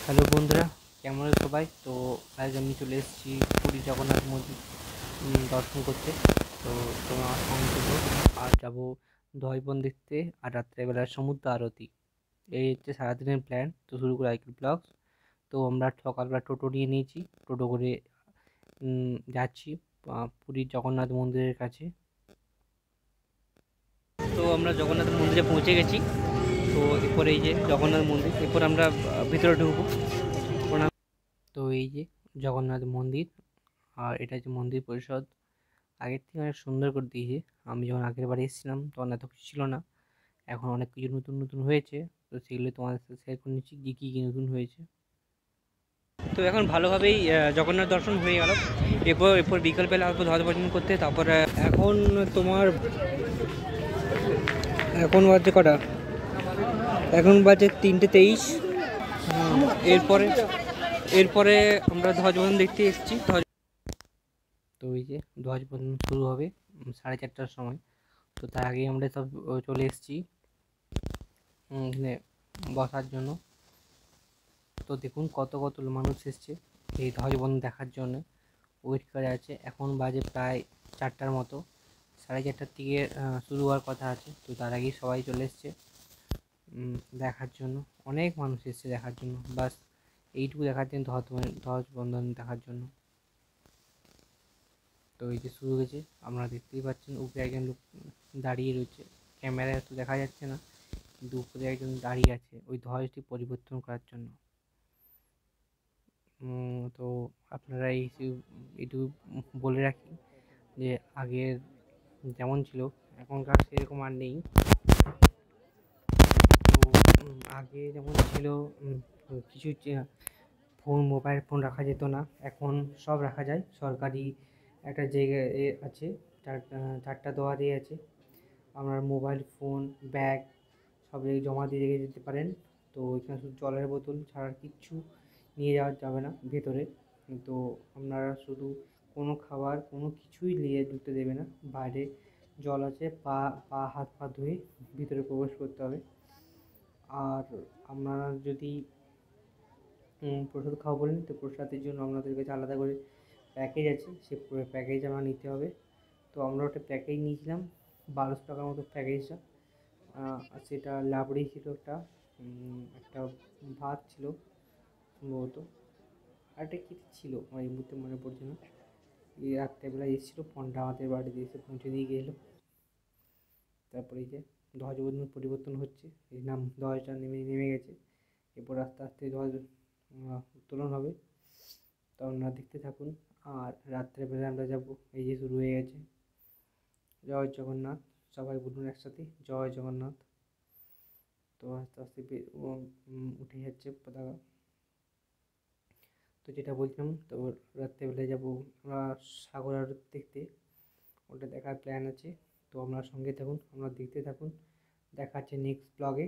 Hello বন্ধুরা, কেমন আছো সবাই? তো আজ আমি চলে এসেছি পুরী জগন্নাথ মন্দির দর্শন করতে। তো তোমরা আমার সঙ্গে থেকো। আর যাবো দয়বন দেখতে আর রাত্রেবেলার সমুদ্র আরতি। এই হচ্ছে সারাদিনের প্ল্যান। তো শুরু করে আইকিউ ব্লগস। তো আমরা সকালবেলা টোটো নিয়ে নিয়েছি, টোটো করে যাচ্ছি পুরীর জগন্নাথ মন্দিরের কাছে। তো আমরা জগন্নাথ মন্দিরে পৌঁছে গেছি। তো এরপর এই যে জগন্নাথ মন্দির, এরপর আমরা ভিতরে ঢুকবো। তো এই যে জগন্নাথ মন্দির, আর এটা হচ্ছে মন্দির পরিষদ। আগের থেকে অনেক সুন্দর করে দিয়েছে। আমি যখন আগের বার এসেছিলাম তখন এত কিছু ছিল না। এখন অনেক কিছু নতুন নতুন হয়েছে। তো সেগুলো তোমাদের সাথে শেয়ার করে নিচ্ছি কী কী নতুন হয়েছে। তো এখন ভালোভাবেই জগন্নাথ দর্শন হয়ে গেল। এরপর বিকালবেলা আসবো ধ্বজভজন করতে। তারপরে এখন তোমার এখন বাজে কটা? এখন বাজে 3:23। এরপরে এরপরে আমরা ধ্বজভজন দেখতে এসেছি। তো ওই যে ধ্বজভজন শুরু হবে 4:30টার সময়। তো তার আগেই আমরা সব চলে এসেছি এখানে বসার জন্য। তো দেখুন কত কত মানুষ এসছে এই ধ্বজবন্ধন দেখার জন্য, ওয়েট করে আছে। এখন বাজে প্রায় 4টার মতো, 4:30টার দিকে শুরু হওয়ার কথা আছে। তো তার আগেই সবাই চলে এসছে দেখার জন্য। অনেক মানুষ এসছে দেখার জন্য, বাস এইটুকু দেখার জন্য, ধ্বজবন্ধন দেখার জন্য। তো এই যে শুরু হয়েছে, আপনারা দেখতেই পাচ্ছেন উপরে একজন লোক দাঁড়িয়ে রয়েছে। ক্যামেরায় তো দেখা যাচ্ছে না, কিন্তু উপরে একজন দাঁড়িয়ে আছে ওই ধ্বজটি পরিবর্তন করার জন্য। তো আপনারা এইটুকু বলে রাখি যে আগের যেমন ছিল এখনকার সেরকম আর নেই। তো আগে যেমন ছিল কিছু মোবাইল ফোন রাখা যেত না, এখন সব রাখা যায়। সরকারি একটা জায়গায় আছে, 4টা দেওয়ারই আছে। আপনার মোবাইল ফোন, ব্যাগ সব জায়গায় জমা দিয়ে রেখে যেতে পারেন। তো এখানে শুধু জলের বোতল ছাড়া কিচ্ছু নিয়ে যাওয়া যাবে না ভেতরে। তো আপনারা শুধু কোনো খাবার কোনো কিছুই নিয়ে ঢুকতে দেবে না। বাইরে জল আছে, পা পা হাত পা ধুয়ে ভিতরে প্রবেশ করতে হবে। আর আপনারা যদি প্রসাদ খাওয়া বলেন, তো প্রসাদের জন্য আপনাদের কাছে আলাদা করে প্যাকেজ আছে, সে প্যাকেজ আমরা নিতে হবে। তো আমরা ওটা প্যাকেজ নিয়েছিলাম 1200 টাকার মতো প্যাকেজটা। সেটা লাবড়ি ছিল, একটা ভাত ছিল সম্ভবত, আর একটা কী ছিল আমার এই মুহূর্তে মনে পড়ছে না। এই রাত্রেবেলায় এসেছিলো পন্ডা, আমাদের বাড়িতে এসে পৌঁছে দিয়ে গেছিলো। তারপরে এই যে ধ্বজবন্ধন পরিবর্তন হচ্ছে, এই ধ্বজটা নেমে গেছে। এরপর আস্তে আস্তে ধ্বজ উত্তোলন হবে। তো আপনারা দেখতে থাকুন। আর রাত্রেবেলা আমরা যাবো, এই যে শুরু হয়ে গেছে। জয় জগন্নাথ, সবাই বলুন একসাথে, জয় জগন্নাথ। তো আস্তে আস্তে উঠে যাচ্ছে পতাকা। তো যেটা বলছিলাম, তো রাত্রেবেলায় যাবো আমরা সাগর আরতি দেখতে, ওটা দেখার প্ল্যান আছে। তো আপনার সঙ্গে থাকুন, আপনারা দেখতে থাকুন। দেখা হচ্ছে নেক্সট ব্লগে।